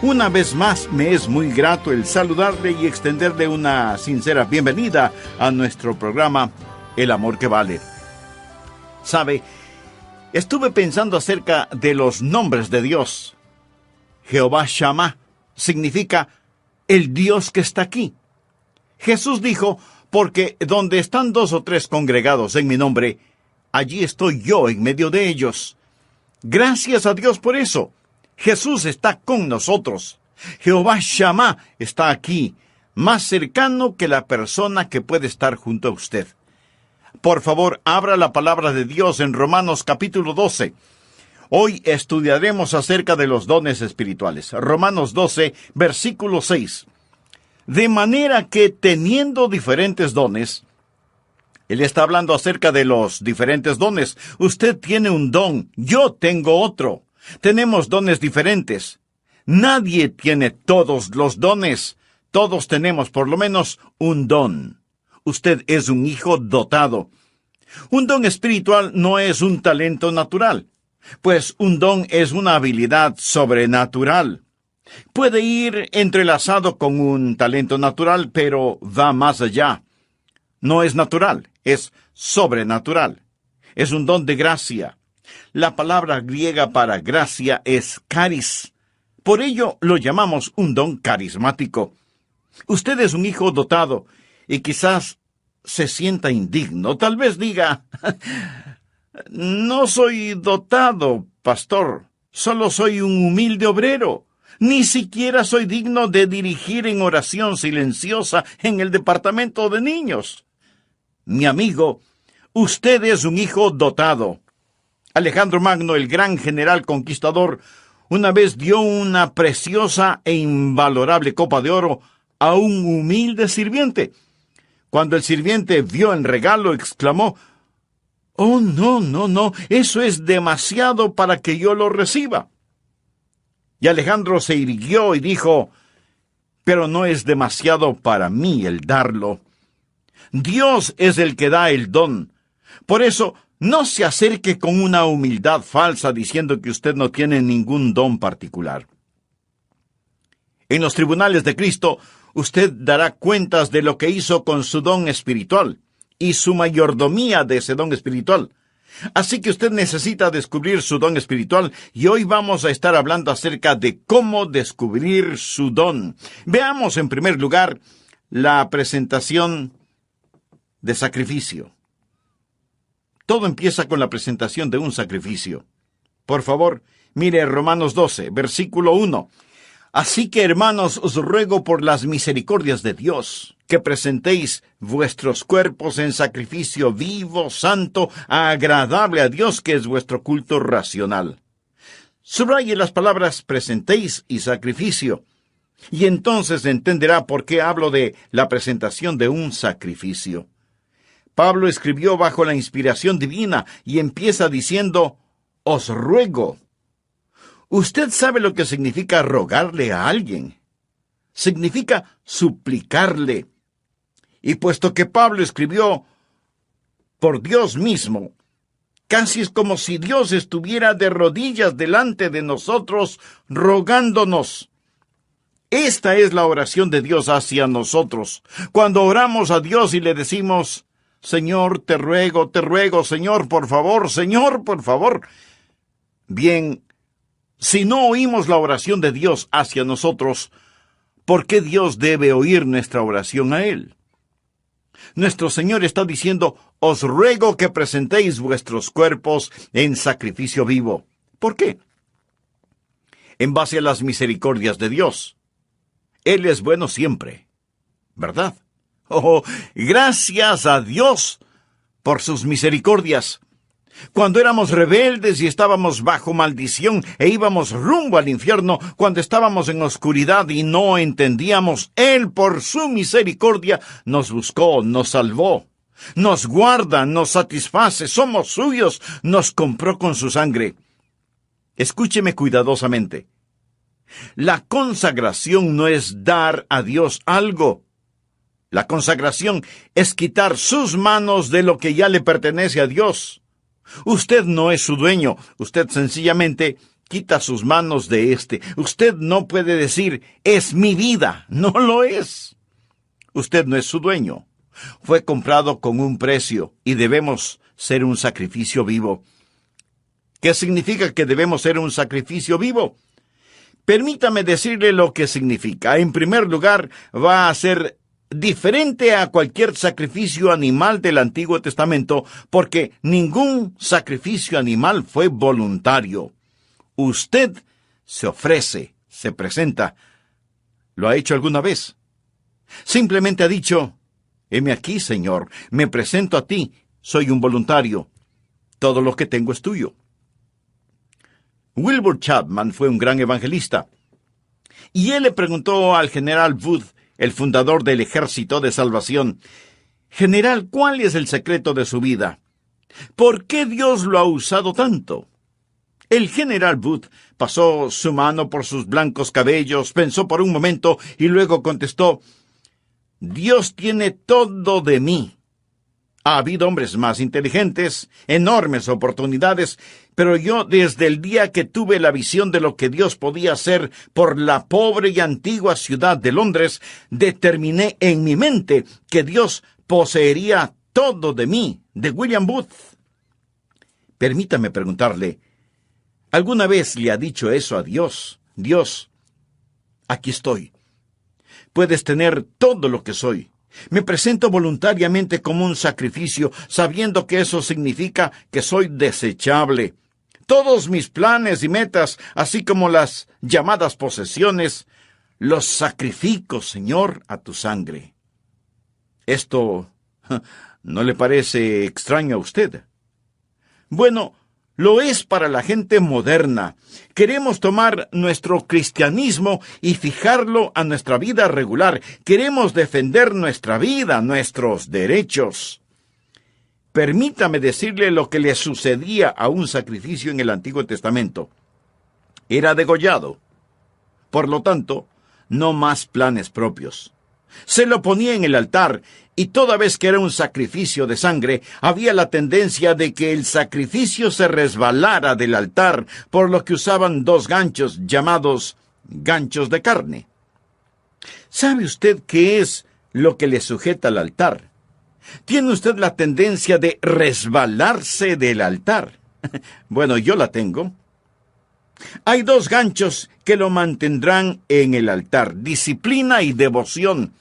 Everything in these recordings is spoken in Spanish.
Una vez más, me es muy grato el saludarle y extenderle una sincera bienvenida a nuestro programa El Amor que Vale. ¿Sabe? Estuve pensando acerca de los nombres de Dios. Jehová Shammah significa el Dios que está aquí. Jesús dijo, porque donde están 2 o 3 congregados en mi nombre, allí estoy yo en medio de ellos. Gracias a Dios por eso. Jesús está con nosotros. Jehová Shammah está aquí, más cercano que la persona que puede estar junto a usted. Por favor, abra la palabra de Dios en Romanos capítulo 12. Hoy estudiaremos acerca de los dones espirituales. Romanos 12, versículo 6. De manera que teniendo diferentes dones, él está hablando acerca de los diferentes dones. Usted tiene un don, yo tengo otro. Tenemos dones diferentes. Nadie tiene todos los dones. Todos tenemos por lo menos un don. Usted es un hijo dotado. Un don espiritual no es un talento natural, pues un don es una habilidad sobrenatural. Puede ir entrelazado con un talento natural, pero va más allá. No es natural, es sobrenatural. Es un don de gracia. La palabra griega para gracia es charis. Por ello lo llamamos un don carismático. Usted es un hijo dotado y quizás se sienta indigno. Tal vez diga, no soy dotado, pastor. Solo soy un humilde obrero. Ni siquiera soy digno de dirigir en oración silenciosa en el departamento de niños. Mi amigo, usted es un hijo dotado. Alejandro Magno, el gran general conquistador, una vez dio una preciosa e invalorable copa de oro a un humilde sirviente. Cuando el sirviente vio el regalo, exclamó, «Oh, no, eso es demasiado para que yo lo reciba». Y Alejandro se irguió y dijo, «Pero no es demasiado para mí el darlo. Dios es el que da el don. Por eso, no se acerque con una humildad falsa diciendo que usted no tiene ningún don particular. En los tribunales de Cristo, usted dará cuentas de lo que hizo con su don espiritual y su mayordomía de ese don espiritual. Así que usted necesita descubrir su don espiritual y hoy vamos a estar hablando acerca de cómo descubrir su don. Veamos en primer lugar la presentación de sacrificio. Todo empieza con la presentación de un sacrificio. Por favor, mire Romanos 12, versículo 1. Así que, hermanos, os ruego por las misericordias de Dios, que presentéis vuestros cuerpos en sacrificio vivo, santo, agradable a Dios, que es vuestro culto racional. Subraye las palabras presentéis y sacrificio, y entonces entenderá por qué hablo de la presentación de un sacrificio. Pablo escribió bajo la inspiración divina y empieza diciendo, «Os ruego». Usted sabe lo que significa rogarle a alguien. Significa suplicarle. Y puesto que Pablo escribió por Dios mismo, casi es como si Dios estuviera de rodillas delante de nosotros, rogándonos. Esta es la oración de Dios hacia nosotros. Cuando oramos a Dios y le decimos, Señor, te ruego, Señor, por favor. Bien, si no oímos la oración de Dios hacia nosotros, ¿por qué Dios debe oír nuestra oración a Él? Nuestro Señor está diciendo, os ruego que presentéis vuestros cuerpos en sacrificio vivo. ¿Por qué? En base a las misericordias de Dios. Él es bueno siempre, ¿verdad? Oh, gracias a Dios por sus misericordias. Cuando éramos rebeldes y estábamos bajo maldición e íbamos rumbo al infierno, cuando estábamos en oscuridad y no entendíamos, Él por su misericordia nos buscó, nos salvó, nos guarda, nos satisface, somos suyos, nos compró con su sangre. Escúcheme cuidadosamente. La consagración no es dar a Dios algo. La consagración es quitar sus manos de lo que ya le pertenece a Dios. Usted no es su dueño, usted sencillamente quita sus manos de este. Usted no puede decir, es mi vida. No lo es. Usted no es su dueño. Fue comprado con un precio y debemos ser un sacrificio vivo. ¿Qué significa que debemos ser un sacrificio vivo? Permítame decirle lo que significa. En primer lugar, va a ser diferente a cualquier sacrificio animal del Antiguo Testamento, porque ningún sacrificio animal fue voluntario. Usted se ofrece, se presenta. ¿Lo ha hecho alguna vez? Simplemente ha dicho, heme aquí, Señor, me presento a ti, soy un voluntario. Todo lo que tengo es tuyo. Wilbur Chapman fue un gran evangelista, y él le preguntó al general Booth, el fundador del Ejército de Salvación, «General, ¿cuál es el secreto de su vida? ¿Por qué Dios lo ha usado tanto?» El general Booth pasó su mano por sus blancos cabellos, pensó por un momento y luego contestó, «Dios tiene todo de mí. Ha habido hombres más inteligentes, enormes oportunidades, pero yo desde el día que tuve la visión de lo que Dios podía hacer por la pobre y antigua ciudad de Londres, determiné en mi mente que Dios poseería todo de mí», de William Booth. Permítame preguntarle, ¿alguna vez le ha dicho eso a Dios? Dios, aquí estoy. Puedes tener todo lo que soy. Me presento voluntariamente como un sacrificio, sabiendo que eso significa que soy desechable. Todos mis planes y metas, así como las llamadas posesiones, los sacrifico, Señor, a tu sangre. ¿Esto no le parece extraño a usted? Bueno, lo es para la gente moderna. Queremos tomar nuestro cristianismo y fijarlo a nuestra vida regular. Queremos defender nuestra vida, nuestros derechos. Permítame decirle lo que le sucedía a un sacrificio en el Antiguo Testamento. Era degollado. Por lo tanto, no más planes propios. Se lo ponía en el altar, y toda vez que era un sacrificio de sangre, había la tendencia de que el sacrificio se resbalara del altar, por lo que usaban dos ganchos llamados ganchos de carne. ¿Sabe usted qué es lo que le sujeta al altar? ¿Tiene usted la tendencia de resbalarse del altar? Bueno, yo la tengo. Hay dos ganchos que lo mantendrán en el altar: disciplina y devoción.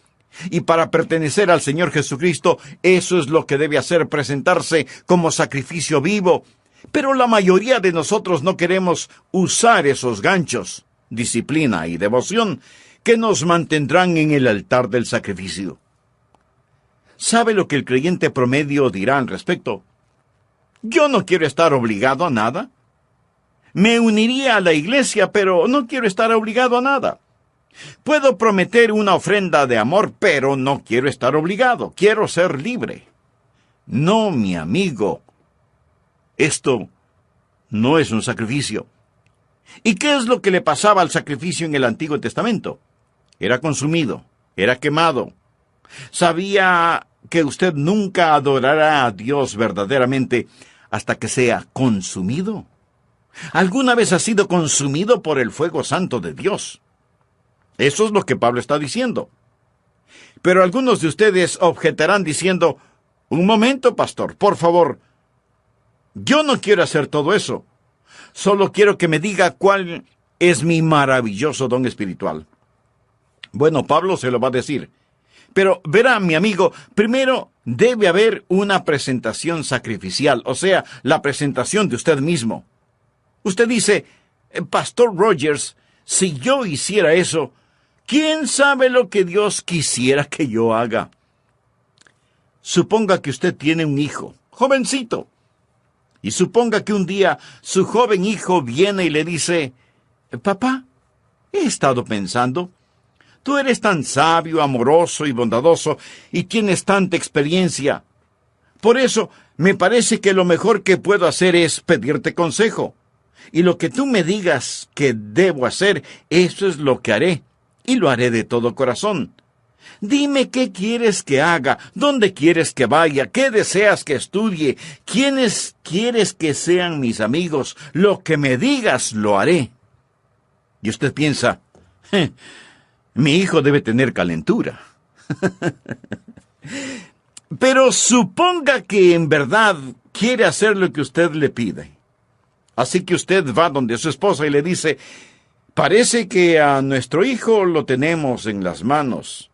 Y para pertenecer al Señor Jesucristo, eso es lo que debe hacer, presentarse como sacrificio vivo. Pero la mayoría de nosotros no queremos usar esos ganchos, disciplina y devoción, que nos mantendrán en el altar del sacrificio. ¿Sabe lo que el creyente promedio dirá al respecto? Yo no quiero estar obligado a nada. Me uniría a la iglesia, pero no quiero estar obligado a nada. Puedo prometer una ofrenda de amor, pero no quiero estar obligado. Quiero ser libre. No, mi amigo. Esto no es un sacrificio. ¿Y qué es lo que le pasaba al sacrificio en el Antiguo Testamento? Era consumido, era quemado. ¿Sabía que usted nunca adorará a Dios verdaderamente hasta que sea consumido? ¿Alguna vez ha sido consumido por el fuego santo de Dios? Eso es lo que Pablo está diciendo. Pero algunos de ustedes objetarán diciendo, un momento, pastor, por favor, yo no quiero hacer todo eso. Solo quiero que me diga cuál es mi maravilloso don espiritual. Bueno, Pablo se lo va a decir. Pero verá, mi amigo, primero debe haber una presentación sacrificial, o sea, la presentación de usted mismo. Usted dice, Pastor Rogers, si yo hiciera eso, ¿quién sabe lo que Dios quisiera que yo haga? Suponga que usted tiene un hijo, jovencito, y suponga que un día su joven hijo viene y le dice, Papá, he estado pensando, tú eres tan sabio, amoroso y bondadoso, y tienes tanta experiencia. Por eso, me parece que lo mejor que puedo hacer es pedirte consejo. Y lo que tú me digas que debo hacer, eso es lo que haré, y lo haré de todo corazón. Dime qué quieres que haga, dónde quieres que vaya, qué deseas que estudie, quiénes quieres que sean mis amigos. Lo que me digas lo haré. Y usted piensa, mi hijo debe tener calentura. Pero suponga que en verdad quiere hacer lo que usted le pide. Así que usted va donde su esposa y le dice, parece que a nuestro hijo lo tenemos en las manos.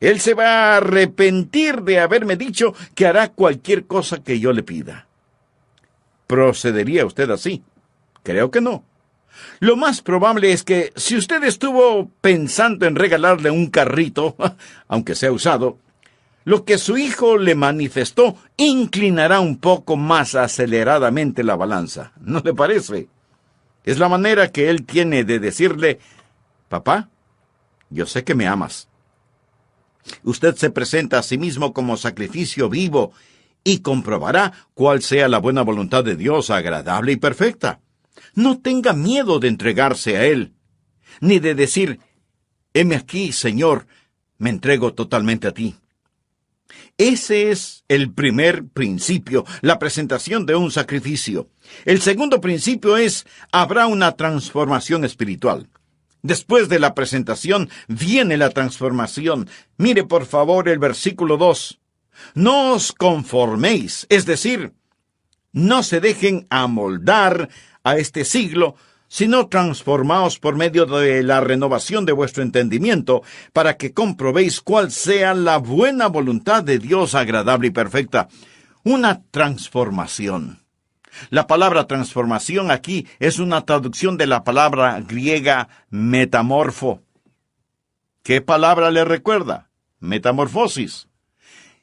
Él se va a arrepentir de haberme dicho que hará cualquier cosa que yo le pida. ¿Procedería usted así? Creo que no. Lo más probable es que si usted estuvo pensando en regalarle un carrito, aunque sea usado, lo que su hijo le manifestó inclinará un poco más aceleradamente la balanza. ¿No le parece? Es la manera que él tiene de decirle, papá, yo sé que me amas. Usted se presenta a sí mismo como sacrificio vivo y comprobará cuál sea la buena voluntad de Dios, agradable y perfecta. No tenga miedo de entregarse a Él, ni de decir, heme aquí, Señor, me entrego totalmente a ti. Ese es el primer principio, la presentación de un sacrificio. El segundo principio es, habrá una transformación espiritual. Después de la presentación viene la transformación. Mire por favor el versículo 2. No os conforméis, es decir, no se dejen amoldar a este siglo, sino transformaos por medio de la renovación de vuestro entendimiento, para que comprobéis cuál sea la buena voluntad de Dios agradable y perfecta. Una transformación. La palabra transformación aquí es una traducción de la palabra griega metamorfo. ¿Qué palabra le recuerda? Metamorfosis.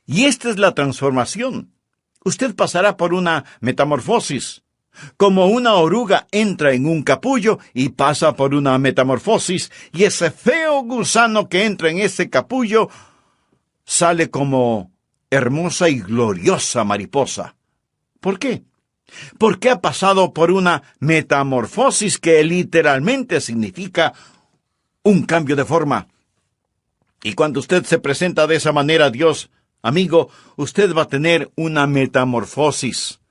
Y esta es la transformación. Usted pasará por una metamorfosis. Como una oruga entra en un capullo y pasa por una metamorfosis, y ese feo gusano que entra en ese capullo sale como hermosa y gloriosa mariposa. ¿Por qué? Porque ha pasado por una metamorfosis que literalmente significa un cambio de forma. Y cuando usted se presenta de esa manera a Dios, amigo, usted va a tener una metamorfosis.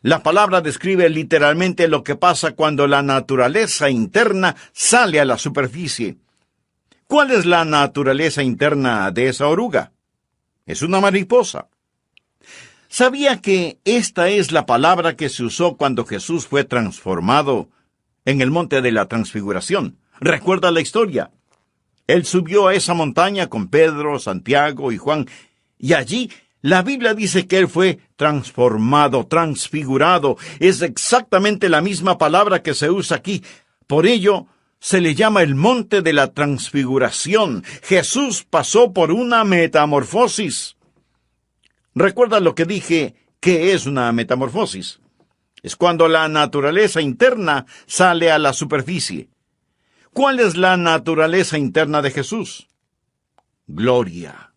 La palabra describe literalmente lo que pasa cuando la naturaleza interna sale a la superficie. ¿Cuál es la naturaleza interna de esa oruga? Es una mariposa. ¿Sabía que esta es la palabra que se usó cuando Jesús fue transformado en el monte de la transfiguración? ¿Recuerda la historia? Él subió a esa montaña con Pedro, Santiago y Juan, y allí la Biblia dice que él fue transformado, transfigurado. Es exactamente la misma palabra que se usa aquí. Por ello, se le llama el monte de la transfiguración. Jesús pasó por una metamorfosis. ¿Recuerda lo que dije? ¿Qué es una metamorfosis? Es cuando la naturaleza interna sale a la superficie. ¿Cuál es la naturaleza interna de Jesús? Gloria.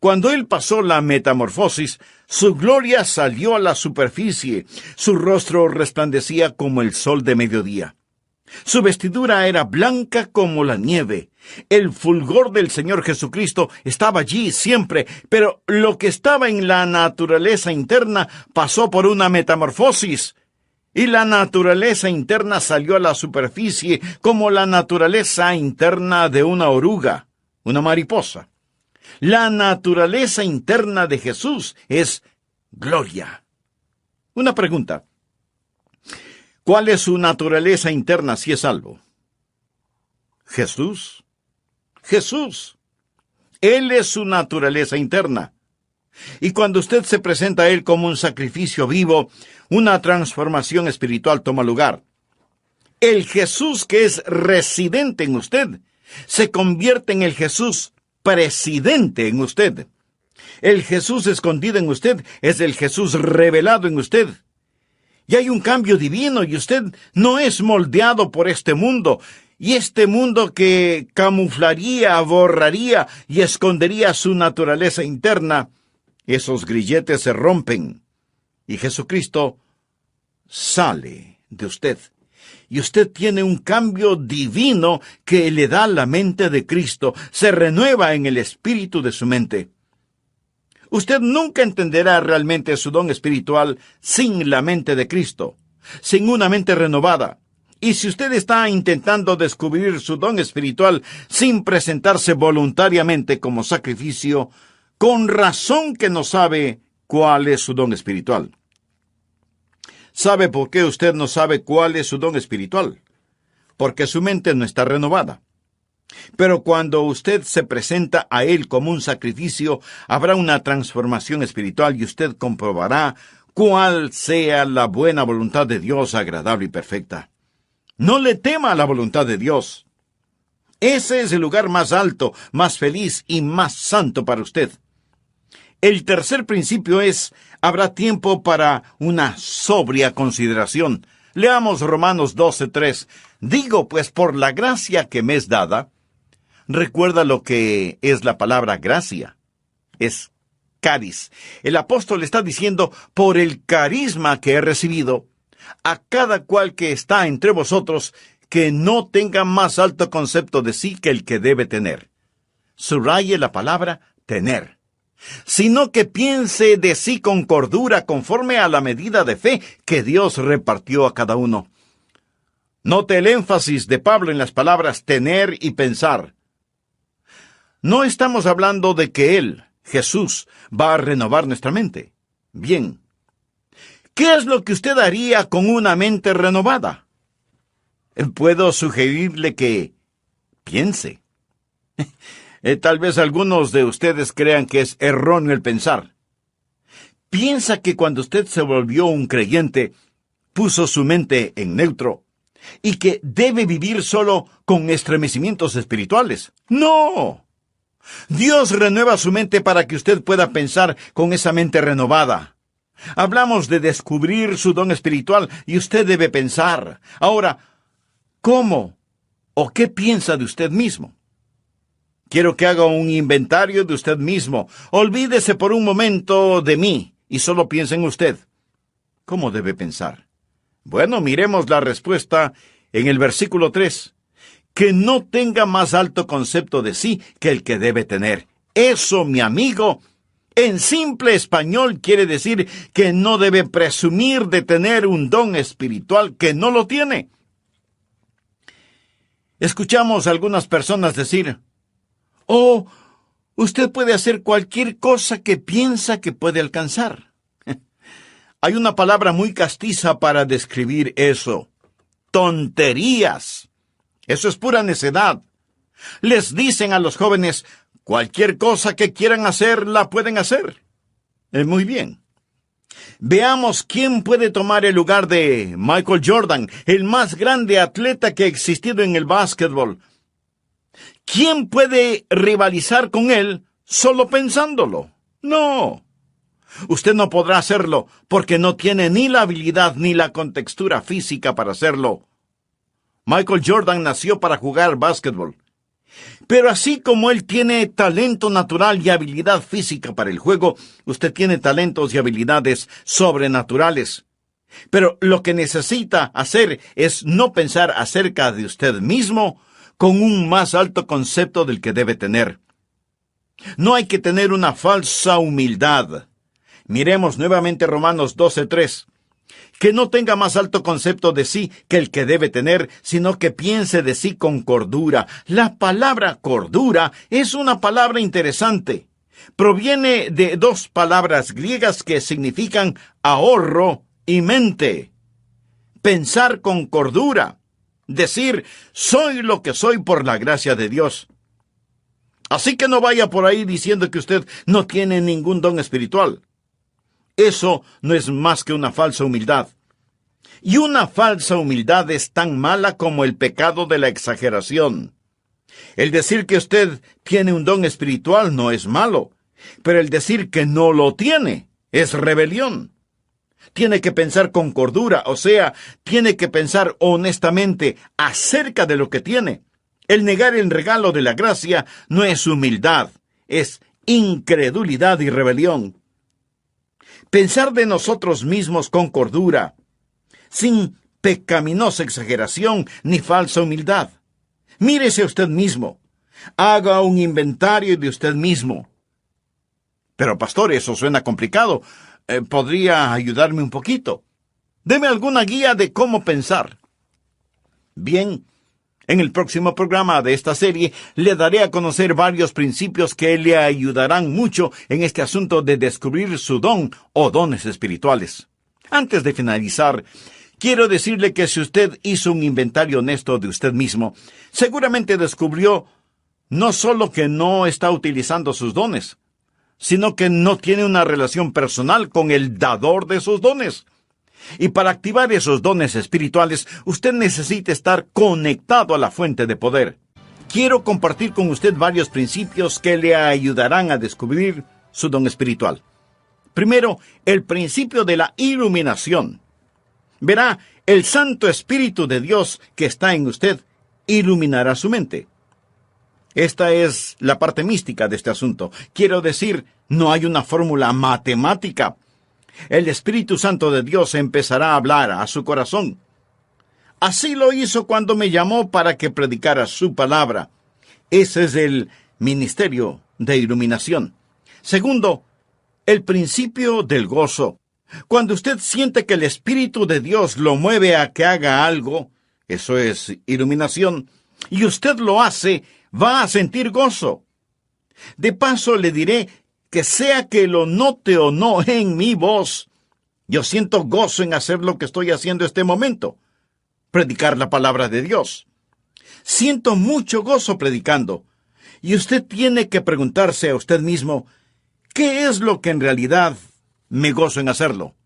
Cuando él pasó la metamorfosis, su gloria salió a la superficie. Su rostro resplandecía como el sol de mediodía. Su vestidura era blanca como la nieve. El fulgor del Señor Jesucristo estaba allí siempre, pero lo que estaba en la naturaleza interna pasó por una metamorfosis, y la naturaleza interna salió a la superficie como la naturaleza interna de una oruga, una mariposa. La naturaleza interna de Jesús es gloria. Una pregunta. ¿Cuál es su naturaleza interna si es salvo? Jesús. Jesús. Él es su naturaleza interna. Y cuando usted se presenta a Él como un sacrificio vivo, una transformación espiritual toma lugar. El Jesús que es residente en usted se convierte en el Jesús presidente en usted. El Jesús escondido en usted es el Jesús revelado en usted. Y hay un cambio divino y usted no es moldeado por este mundo. Y este mundo que camuflaría, borraría y escondería su naturaleza interna, esos grilletes se rompen y Jesucristo sale de usted. y usted tiene un cambio divino que le da la mente de Cristo, se renueva en el espíritu de su mente. Usted nunca entenderá realmente su don espiritual sin la mente de Cristo, sin una mente renovada. Y si usted está intentando descubrir su don espiritual sin presentarse voluntariamente como sacrificio, con razón que no sabe cuál es su don espiritual. ¿Sabe por qué usted no sabe cuál es su don espiritual? Porque su mente no está renovada. Pero cuando usted se presenta a Él como un sacrificio, habrá una transformación espiritual y usted comprobará cuál sea la buena voluntad de Dios, agradable y perfecta. No le tema a la voluntad de Dios. Ese es el lugar más alto, más feliz y más santo para usted. El tercer principio es, habrá tiempo para una sobria consideración. Leamos Romanos 12:3. Digo, pues, por la gracia que me es dada. Recuerda lo que es la palabra gracia. Es caris. El apóstol está diciendo, por el carisma que he recibido, a cada cual que está entre vosotros, que no tenga más alto concepto de sí que el que debe tener. Subraye la palabra tener. Sino que piense de sí con cordura conforme a la medida de fe que Dios repartió a cada uno. Note el énfasis de Pablo en las palabras tener y pensar. No estamos hablando de que Él, Jesús, va a renovar nuestra mente. Bien. ¿Qué es lo que usted haría con una mente renovada? Puedo sugerirle que piense. Tal vez algunos de ustedes crean que es erróneo el pensar. Piensa que cuando usted se volvió un creyente, puso su mente en neutro y que debe vivir solo con estremecimientos espirituales. ¡No! Dios renueva su mente para que usted pueda pensar con esa mente renovada. Hablamos de descubrir su don espiritual y usted debe pensar. Ahora, ¿cómo o qué piensa de usted mismo? Quiero que haga un inventario de usted mismo. Olvídese por un momento de mí y solo piense en usted. ¿Cómo debe pensar? Bueno, miremos la respuesta en el versículo 3. Que no tenga más alto concepto de sí que el que debe tener. Eso, mi amigo, en simple español quiere decir que no debe presumir de tener un don espiritual que no lo tiene. Escuchamos a algunas personas decir, «Oh, usted puede hacer cualquier cosa que piensa que puede alcanzar». Hay una palabra muy castiza para describir eso. Tonterías. Eso es pura necedad. Les dicen a los jóvenes, cualquier cosa que quieran hacer, la pueden hacer. Muy bien. Veamos quién puede tomar el lugar de Michael Jordan, el más grande atleta que ha existido en el básquetbol. ¿Quién puede rivalizar con él solo pensándolo? No. Usted no podrá hacerlo porque no tiene ni la habilidad ni la contextura física para hacerlo. Michael Jordan nació para jugar básquetbol. Pero así como él tiene talento natural y habilidad física para el juego, usted tiene talentos y habilidades sobrenaturales. Pero lo que necesita hacer es no pensar acerca de usted mismo con un más alto concepto del que debe tener. No hay que tener una falsa humildad. Miremos nuevamente Romanos 12:3. Que no tenga más alto concepto de sí que el que debe tener, sino que piense de sí con cordura. La palabra cordura es una palabra interesante. Proviene de dos palabras griegas que significan ahorro y mente. Pensar con cordura. Decir, soy lo que soy por la gracia de Dios. Así que no vaya por ahí diciendo que usted no tiene ningún don espiritual. Eso no es más que una falsa humildad. Y una falsa humildad es tan mala como el pecado de la exageración. El decir que usted tiene un don espiritual no es malo, pero el decir que no lo tiene es rebelión. Tiene que pensar con cordura, o sea, tiene que pensar honestamente acerca de lo que tiene. El negar el regalo de la gracia no es humildad, es incredulidad y rebelión. Pensar de nosotros mismos con cordura, sin pecaminosa exageración ni falsa humildad. Mírese a usted mismo. Haga un inventario de usted mismo. Pero, pastor, eso suena complicado. ¿Podría ayudarme un poquito? Deme alguna guía de cómo pensar. Bien, en el próximo programa de esta serie le daré a conocer varios principios que le ayudarán mucho en este asunto de descubrir su don o dones espirituales. Antes de finalizar, quiero decirle que si usted hizo un inventario honesto de usted mismo, seguramente descubrió no solo que no está utilizando sus dones, sino que no tiene una relación personal con el dador de sus dones. Y para activar esos dones espirituales, usted necesita estar conectado a la fuente de poder. Quiero compartir con usted varios principios que le ayudarán a descubrir su don espiritual. Primero, el principio de la iluminación. Verá, el Santo Espíritu de Dios que está en usted iluminará su mente. Esta es la parte mística de este asunto. Quiero decir, no hay una fórmula matemática. El Espíritu Santo de Dios empezará a hablar a su corazón. Así lo hizo cuando me llamó para que predicara su palabra. Ese es el ministerio de iluminación. Segundo, el principio del gozo. Cuando usted siente que el Espíritu de Dios lo mueve a que haga algo, eso es iluminación, y usted lo hace, va a sentir gozo. De paso le diré que sea que lo note o no en mi voz, yo siento gozo en hacer lo que estoy haciendo este momento, predicar la palabra de Dios. Siento mucho gozo predicando, y usted tiene que preguntarse a usted mismo, ¿qué es lo que en realidad me gozo en hacerlo?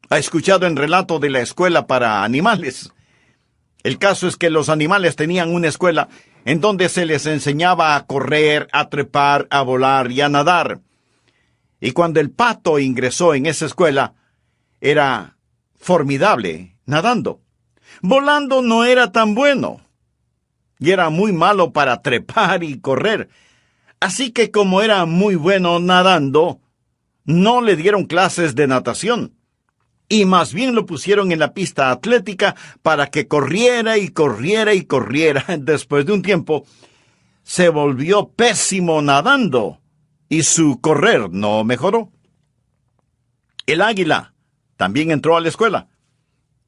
¿Ha escuchado el relato de la escuela para animales? El caso es que los animales tenían una escuela en donde se les enseñaba a correr, a trepar, a volar y a nadar. Y cuando el pato ingresó en esa escuela, era formidable nadando. Volando no era tan bueno, y era muy malo para trepar y correr. Así que como era muy bueno nadando, no le dieron clases de natación, y más bien lo pusieron en la pista atlética para que corriera y corriera y corriera. Después de un tiempo, se volvió pésimo nadando, y su correr no mejoró. El águila también entró a la escuela,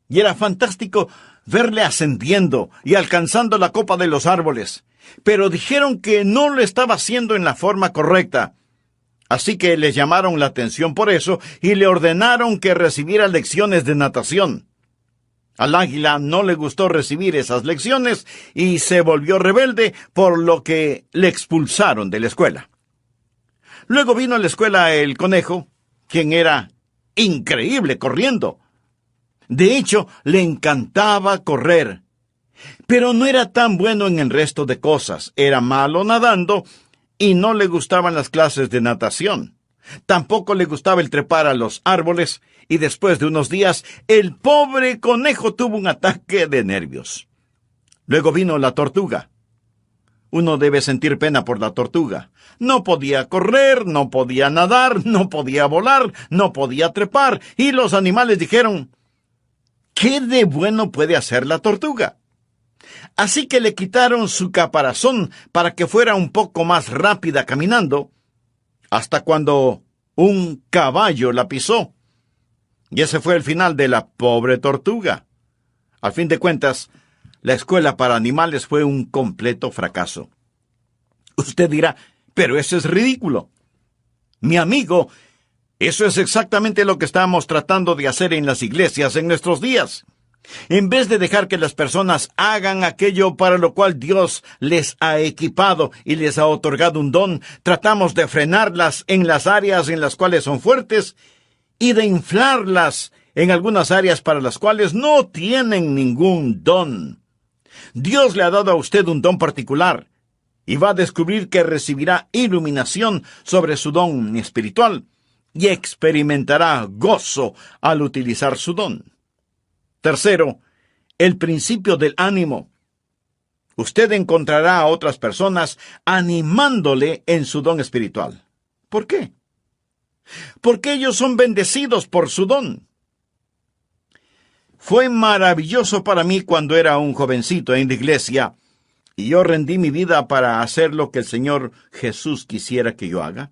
y era fantástico verle ascendiendo y alcanzando la copa de los árboles, pero dijeron que no lo estaba haciendo en la forma correcta. Así que le llamaron la atención por eso y le ordenaron que recibiera lecciones de natación. Al águila no le gustó recibir esas lecciones y se volvió rebelde, por lo que le expulsaron de la escuela. Luego vino a la escuela el conejo, quien era increíble corriendo. De hecho, le encantaba correr, pero no era tan bueno en el resto de cosas. Era malo nadando y no le gustaban las clases de natación. Tampoco le gustaba el trepar a los árboles, y después de unos días, el pobre conejo tuvo un ataque de nervios. Luego vino la tortuga. Uno debe sentir pena por la tortuga. No podía correr, no podía nadar, no podía volar, no podía trepar, y los animales dijeron, ¿qué de bueno puede hacer la tortuga? Así que le quitaron su caparazón para que fuera un poco más rápida caminando, hasta cuando un caballo la pisó. Y ese fue el final de la pobre tortuga. Al fin de cuentas, la escuela para animales fue un completo fracaso. Usted dirá, pero eso es ridículo. Mi amigo, eso es exactamente lo que estamos tratando de hacer en las iglesias en nuestros días. En vez de dejar que las personas hagan aquello para lo cual Dios les ha equipado y les ha otorgado un don, tratamos de frenarlas en las áreas en las cuales son fuertes y de inflarlas en algunas áreas para las cuales no tienen ningún don. Dios le ha dado a usted un don particular y va a descubrir que recibirá iluminación sobre su don espiritual y experimentará gozo al utilizar su don. Tercero, el principio del ánimo. Usted encontrará a otras personas animándole en su don espiritual. ¿Por qué? Porque ellos son bendecidos por su don. Fue maravilloso para mí cuando era un jovencito en la iglesia y yo rendí mi vida para hacer lo que el Señor Jesús quisiera que yo haga.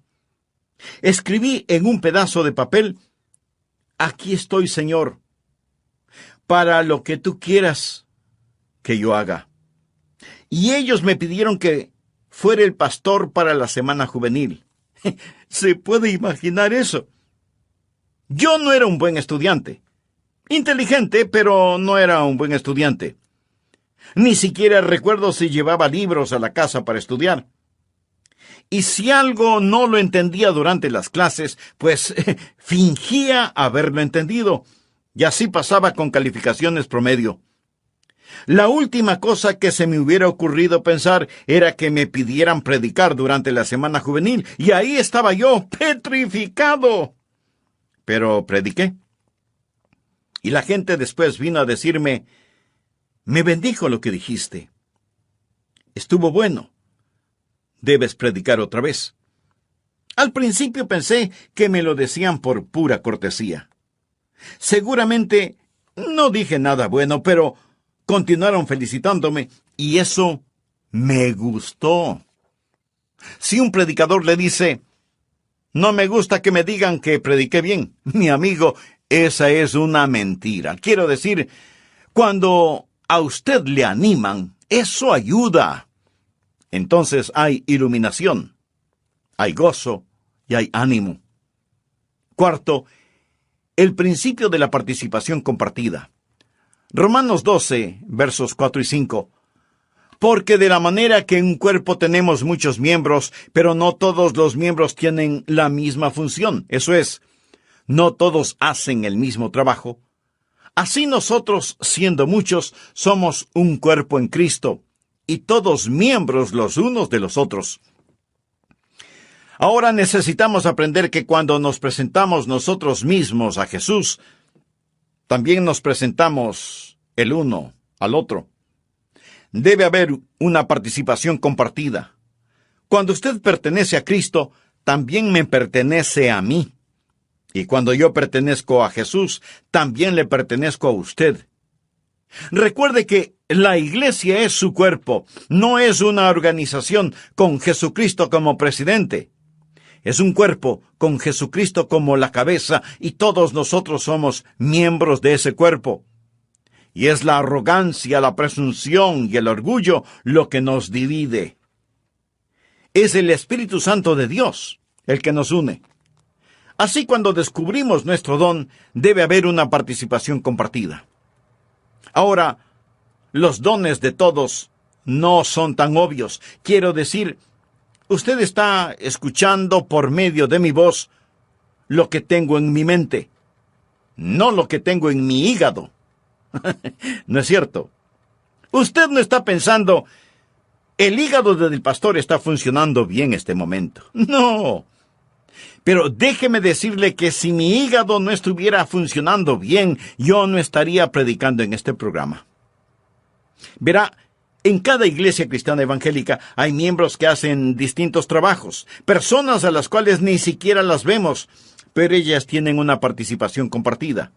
Escribí en un pedazo de papel: aquí estoy, Señor, para lo que tú quieras que yo haga. Y ellos me pidieron que fuera el pastor para la semana juvenil. ¿Se puede imaginar eso? Yo no era un buen estudiante. Inteligente, pero no era un buen estudiante. Ni siquiera recuerdo si llevaba libros a la casa para estudiar. Y si algo no lo entendía durante las clases, pues fingía haberlo entendido, y así pasaba con calificaciones promedio. La última cosa que se me hubiera ocurrido pensar era que me pidieran predicar durante la semana juvenil, y ahí estaba yo, petrificado. Pero prediqué. Y la gente después vino a decirme: me bendijo lo que dijiste. Estuvo bueno. Debes predicar otra vez. Al principio pensé que me lo decían por pura cortesía. Seguramente no dije nada bueno, pero continuaron felicitándome, y eso me gustó. Si un predicador le dice: no me gusta que me digan que prediqué bien, mi amigo, esa es una mentira. Quiero decir, cuando a usted le animan, eso ayuda. Entonces hay iluminación, hay gozo y hay ánimo. Cuarto, el principio de la participación compartida. Romanos 12, versos 4 y 5. Porque de la manera que en un cuerpo tenemos muchos miembros, pero no todos los miembros tienen la misma función. Eso es, no todos hacen el mismo trabajo. Así nosotros, siendo muchos, somos un cuerpo en Cristo, y todos miembros los unos de los otros. Ahora necesitamos aprender que cuando nos presentamos nosotros mismos a Jesús, también nos presentamos el uno al otro. Debe haber una participación compartida. Cuando usted pertenece a Cristo, también me pertenece a mí. Y cuando yo pertenezco a Jesús, también le pertenezco a usted. Recuerde que la iglesia es su cuerpo, no es una organización con Jesucristo como presidente. Es un cuerpo con Jesucristo como la cabeza, y todos nosotros somos miembros de ese cuerpo. Y es la arrogancia, la presunción y el orgullo lo que nos divide. Es el Espíritu Santo de Dios el que nos une. Así, cuando descubrimos nuestro don, debe haber una participación compartida. Ahora, los dones de todos no son tan obvios. Quiero decir, usted está escuchando por medio de mi voz lo que tengo en mi mente, no lo que tengo en mi hígado. ¿No es cierto? Usted no está pensando: el hígado del pastor está funcionando bien este momento. No. Pero déjeme decirle que si mi hígado no estuviera funcionando bien, yo no estaría predicando en este programa. Verá, en cada iglesia cristiana evangélica hay miembros que hacen distintos trabajos, personas a las cuales ni siquiera las vemos, pero ellas tienen una participación compartida.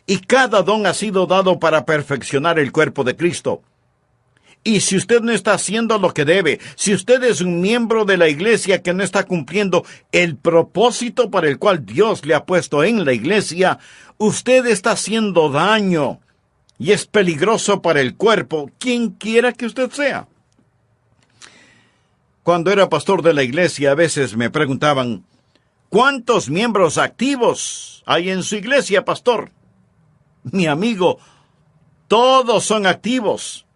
Y cada don ha sido dado para perfeccionar el cuerpo de Cristo. Y si usted no está haciendo lo que debe, si usted es un miembro de la iglesia que no está cumpliendo el propósito para el cual Dios le ha puesto en la iglesia, usted está haciendo daño y es peligroso para el cuerpo, quien quiera que usted sea. Cuando era pastor de la iglesia, a veces me preguntaban: ¿cuántos miembros activos hay en su iglesia, pastor? Mi amigo, todos son activos.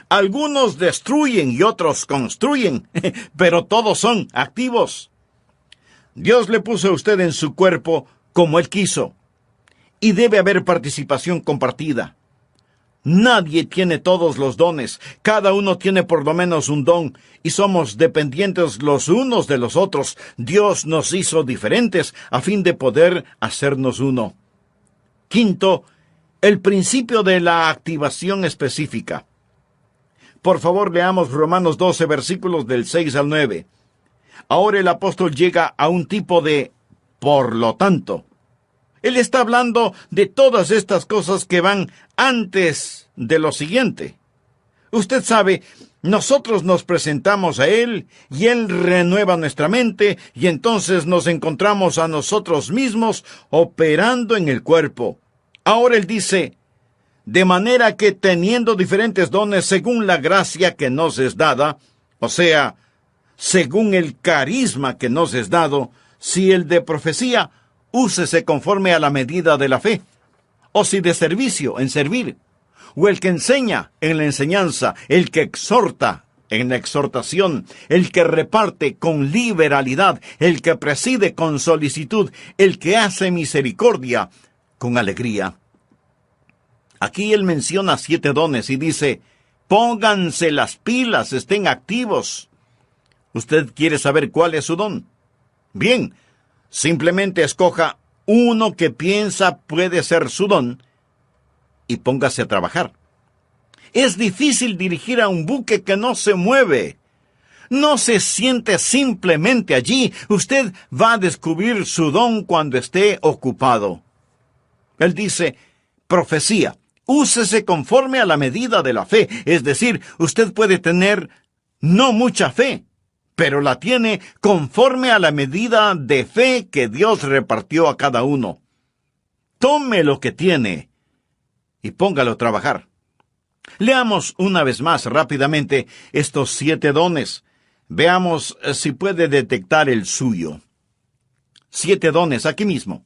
Algunos destruyen y otros construyen, pero todos son activos. Dios le puso a usted en su cuerpo como Él quiso, y debe haber participación compartida. Nadie tiene todos los dones, cada uno tiene por lo menos un don, y somos dependientes los unos de los otros. Dios nos hizo diferentes a fin de poder hacernos uno. Quinto, el principio de la activación específica. Por favor, leamos Romanos 12, versículos del 6 al 9. Ahora el apóstol llega a un tipo de por lo tanto. Él está hablando de todas estas cosas que van antes de lo siguiente. Usted sabe, nosotros nos presentamos a Él y Él renueva nuestra mente y entonces nos encontramos a nosotros mismos operando en el cuerpo. Ahora Él dice, de manera que teniendo diferentes dones según la gracia que nos es dada, o sea, según el carisma que nos es dado, si el de profecía, úsese conforme a la medida de la fe, o si de servicio, en servir, o el que enseña en la enseñanza, el que exhorta en la exhortación, el que reparte con liberalidad, el que preside con solicitud, el que hace misericordia con alegría. Aquí él menciona 7 dones y dice, pónganse las pilas, estén activos. ¿Usted quiere saber cuál es su don? Bien, simplemente escoja uno que piensa puede ser su don y póngase a trabajar. Es difícil dirigir a un buque que no se mueve. No se siente simplemente allí. Usted va a descubrir su don cuando esté ocupado. Él dice, profecía, úsese conforme a la medida de la fe. Es decir, usted puede tener no mucha fe, pero la tiene conforme a la medida de fe que Dios repartió a cada uno. Tome lo que tiene y póngalo a trabajar. Leamos una vez más rápidamente estos 7 dones. Veamos si puede detectar el suyo. 7 dones aquí mismo.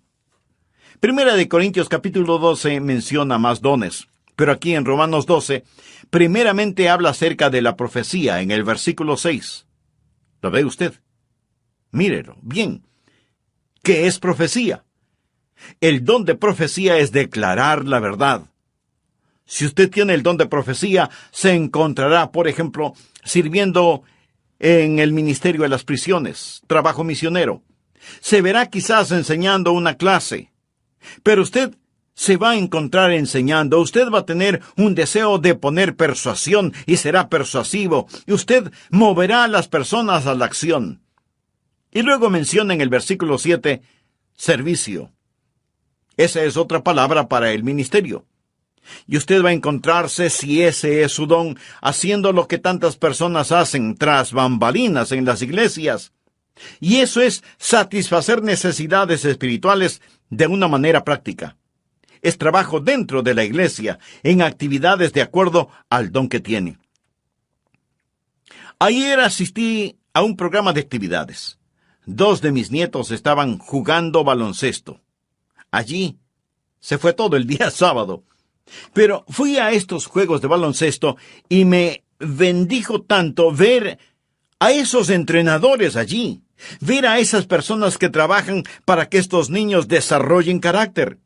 Primera de Corintios capítulo 12 menciona más dones, pero aquí en Romanos 12, primeramente habla acerca de la profecía en el versículo 6. ¿Lo ve usted? Mírelo, bien. ¿Qué es profecía? El don de profecía es declarar la verdad. Si usted tiene el don de profecía, se encontrará, por ejemplo, sirviendo en el ministerio de las prisiones, trabajo misionero. Se verá quizás enseñando una clase. Pero usted se va a encontrar enseñando. Usted va a tener un deseo de poner persuasión y será persuasivo. Y usted moverá a las personas a la acción. Y luego menciona en el versículo 7, servicio. Esa es otra palabra para el ministerio. Y usted va a encontrarse, si ese es su don, haciendo lo que tantas personas hacen tras bambalinas en las iglesias. Y eso es satisfacer necesidades espirituales de una manera práctica. Es trabajo dentro de la iglesia, en actividades de acuerdo al don que tiene. Ayer asistí a un programa de actividades. 2 de mis nietos estaban jugando baloncesto. Allí se fue todo el día sábado. Pero fui a estos juegos de baloncesto y me bendijo tanto ver a esos entrenadores allí, ver a esas personas que trabajan para que estos niños desarrollen carácter.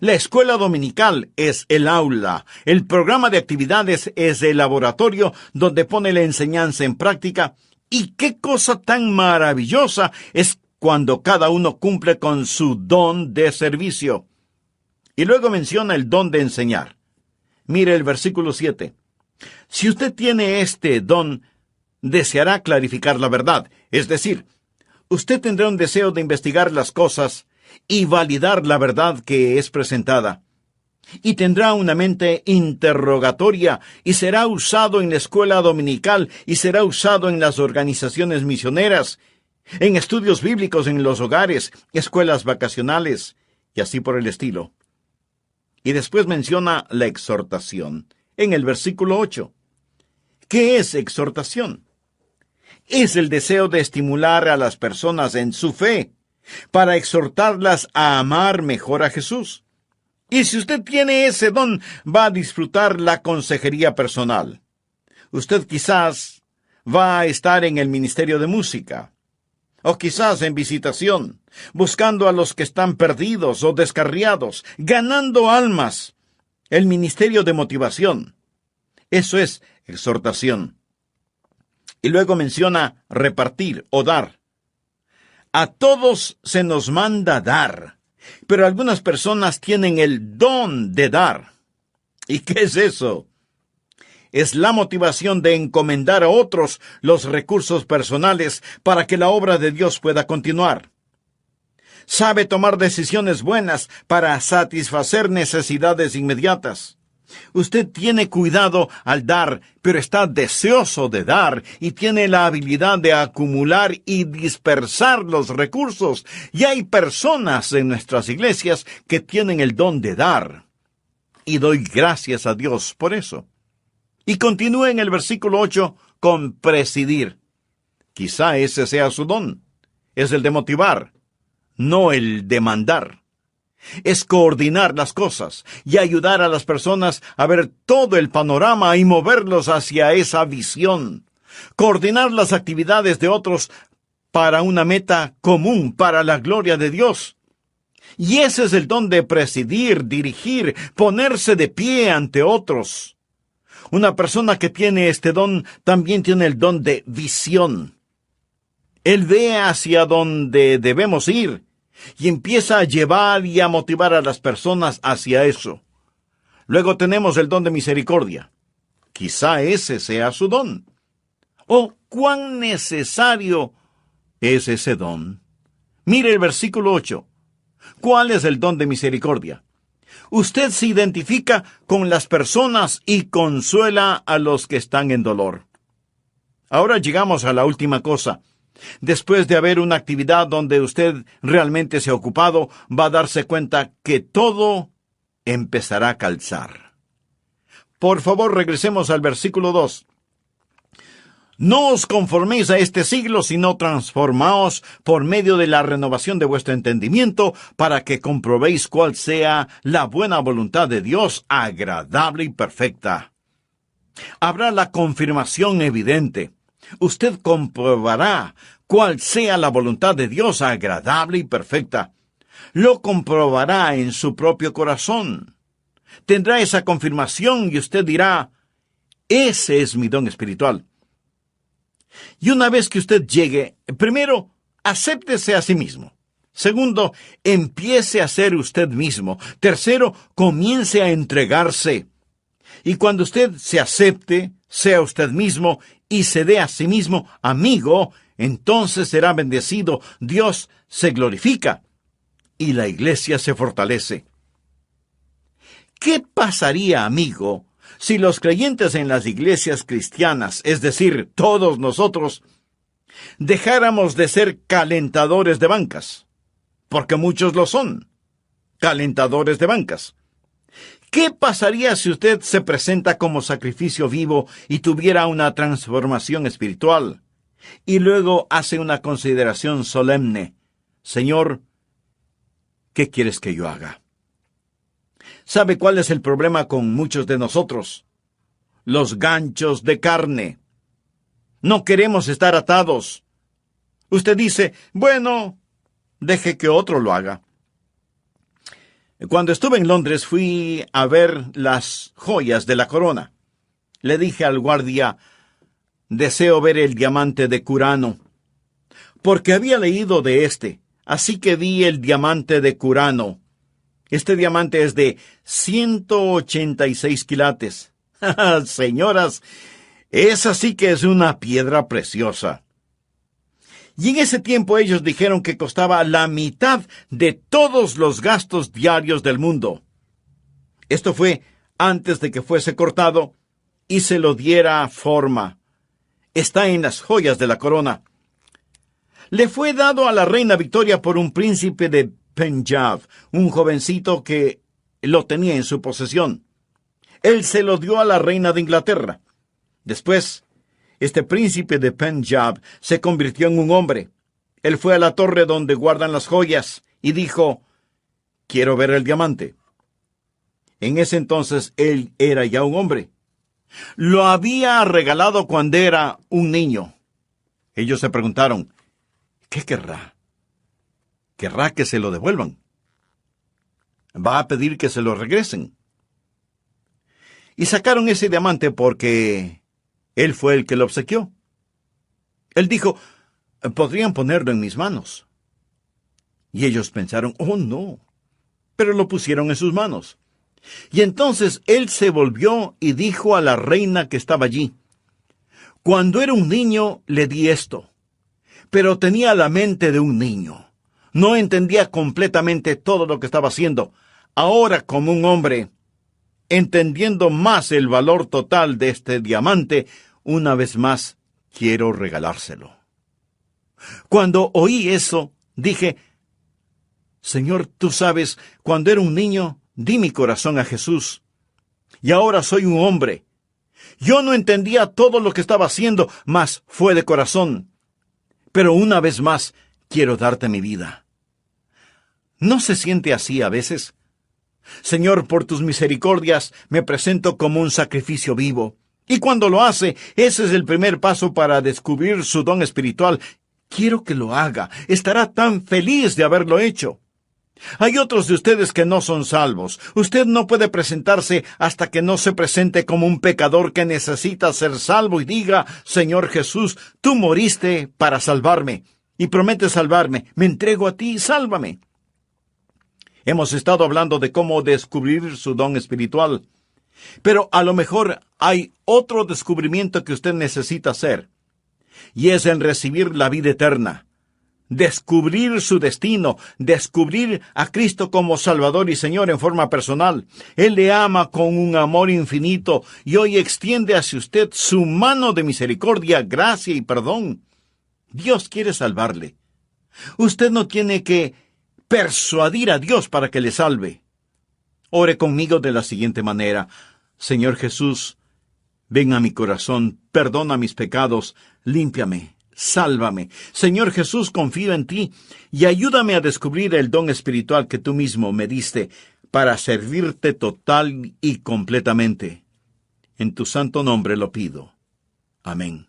La escuela dominical es el aula, el programa de actividades es el laboratorio donde pone la enseñanza en práctica, y qué cosa tan maravillosa es cuando cada uno cumple con su don de servicio. Y luego menciona el don de enseñar. Mire el versículo 7. Si usted tiene este don, deseará clarificar la verdad. Es decir, usted tendrá un deseo de investigar las cosas y validar la verdad que es presentada. Y tendrá una mente interrogatoria y será usado en la escuela dominical y será usado en las organizaciones misioneras, en estudios bíblicos en los hogares, escuelas vacacionales y así por el estilo. Y después menciona la exhortación, en el versículo 8. ¿Qué es exhortación? Es el deseo de estimular a las personas en su fe, para exhortarlas a amar mejor a Jesús. Y si usted tiene ese don, va a disfrutar la consejería personal. Usted quizás va a estar en el ministerio de música, o quizás en visitación, buscando a los que están perdidos o descarriados, ganando almas. El ministerio de motivación. Eso es exhortación. Y luego menciona repartir o dar. A todos se nos manda dar, pero algunas personas tienen el don de dar. ¿Y qué es eso? Es la motivación de encomendar a otros los recursos personales para que la obra de Dios pueda continuar. Sabe tomar decisiones buenas para satisfacer necesidades inmediatas. Usted tiene cuidado al dar, pero está deseoso de dar y tiene la habilidad de acumular y dispersar los recursos. Y hay personas en nuestras iglesias que tienen el don de dar. Y doy gracias a Dios por eso. Y continúa en el versículo 8 con presidir. Quizá ese sea su don. Es el de motivar, no el de mandar. Es coordinar las cosas y ayudar a las personas a ver todo el panorama y moverlos hacia esa visión. Coordinar las actividades de otros para una meta común, para la gloria de Dios. Y ese es el don de presidir, dirigir, ponerse de pie ante otros. Una persona que tiene este don también tiene el don de visión. Él ve hacia donde debemos ir y empieza a llevar y a motivar a las personas hacia eso. Luego tenemos el don de misericordia. Quizá ese sea su don. Oh, cuán necesario es ese don. Mire el versículo 8. ¿Cuál es el don de misericordia? Usted se identifica con las personas y consuela a los que están en dolor. Ahora llegamos a la última cosa. Después de haber una actividad donde usted realmente se ha ocupado, va a darse cuenta que todo empezará a calzar. Por favor, regresemos al versículo 2. No os conforméis a este siglo, sino transformaos por medio de la renovación de vuestro entendimiento, para que comprobéis cuál sea la buena voluntad de Dios, agradable y perfecta. Habrá la confirmación evidente. Usted comprobará cuál sea la voluntad de Dios, agradable y perfecta. Lo comprobará en su propio corazón. Tendrá esa confirmación y usted dirá, ese es mi don espiritual. Y una vez que usted llegue, primero, acéptese a sí mismo. Segundo, empiece a ser usted mismo. Tercero, comience a entregarse. Y cuando usted se acepte, sea usted mismo y se dé a sí mismo amigo, entonces será bendecido, Dios se glorifica y la iglesia se fortalece. ¿Qué pasaría, amigo, si los creyentes en las iglesias cristianas, es decir, todos nosotros, dejáramos de ser calentadores de bancas? Porque muchos lo son, calentadores de bancas. ¿Qué pasaría si usted se presenta como sacrificio vivo y tuviera una transformación espiritual? Y luego hace una consideración solemne. Señor, ¿qué quieres que yo haga? ¿Sabe cuál es el problema con muchos de nosotros? Los ganchos de carne. No queremos estar atados. Usted dice, bueno, deje que otro lo haga. Cuando estuve en Londres fui a ver las joyas de la corona. Le dije al guardia, deseo ver el diamante de Curano, porque había leído de este, así que vi el diamante de Curano. Este diamante es de 186 quilates. Señoras, esa sí que es una piedra preciosa. Y en ese tiempo ellos dijeron que costaba la mitad de todos los gastos diarios del mundo. Esto fue antes de que fuese cortado y se lo diera forma. Está en las joyas de la corona. Le fue dado a la reina Victoria por un príncipe de Punjab, un jovencito que lo tenía en su posesión. Él se lo dio a la reina de Inglaterra. Después, este príncipe de Punjab se convirtió en un hombre. Él fue a la torre donde guardan las joyas y dijo, quiero ver el diamante. En ese entonces él era ya un hombre. Lo había regalado cuando era un niño. Ellos se preguntaron, ¿qué querrá? ¿Querrá que se lo devuelvan? ¿Va a pedir que se lo regresen? Y sacaron ese diamante porque él fue el que lo obsequió. Él dijo, podrían ponerlo en mis manos. Y ellos pensaron, oh no, pero lo pusieron en sus manos. Y entonces él se volvió y dijo a la reina que estaba allí, cuando era un niño le di esto, pero tenía la mente de un niño. No entendía completamente todo lo que estaba haciendo. Ahora, como un hombre, entendiendo más el valor total de este diamante, una vez más quiero regalárselo. Cuando oí eso, dije, Señor, tú sabes, cuando era un niño, di mi corazón a Jesús. Y ahora soy un hombre. Yo no entendía todo lo que estaba haciendo, mas fue de corazón. Pero una vez más, quiero darte mi vida. ¿No se siente así a veces? Señor, por tus misericordias, me presento como un sacrificio vivo. Y cuando lo hace, ese es el primer paso para descubrir su don espiritual. Quiero que lo haga. Estará tan feliz de haberlo hecho. Hay otros de ustedes que no son salvos. Usted no puede presentarse hasta que no se presente como un pecador que necesita ser salvo y diga, Señor Jesús, tú moriste para salvarme y prometes salvarme. Me entrego a ti, sálvame. Hemos estado hablando de cómo descubrir su don espiritual. Pero a lo mejor hay otro descubrimiento que usted necesita hacer. Y es en recibir la vida eterna. Descubrir su destino, descubrir a Cristo como Salvador y Señor en forma personal. Él le ama con un amor infinito y hoy extiende hacia usted su mano de misericordia, gracia y perdón. Dios quiere salvarle. Usted no tiene que persuadir a Dios para que le salve. Ore conmigo de la siguiente manera. Señor Jesús, ven a mi corazón, perdona mis pecados, límpiame. Sálvame. Señor Jesús, confío en ti y ayúdame a descubrir el don espiritual que tú mismo me diste para servirte total y completamente. En tu santo nombre lo pido. Amén.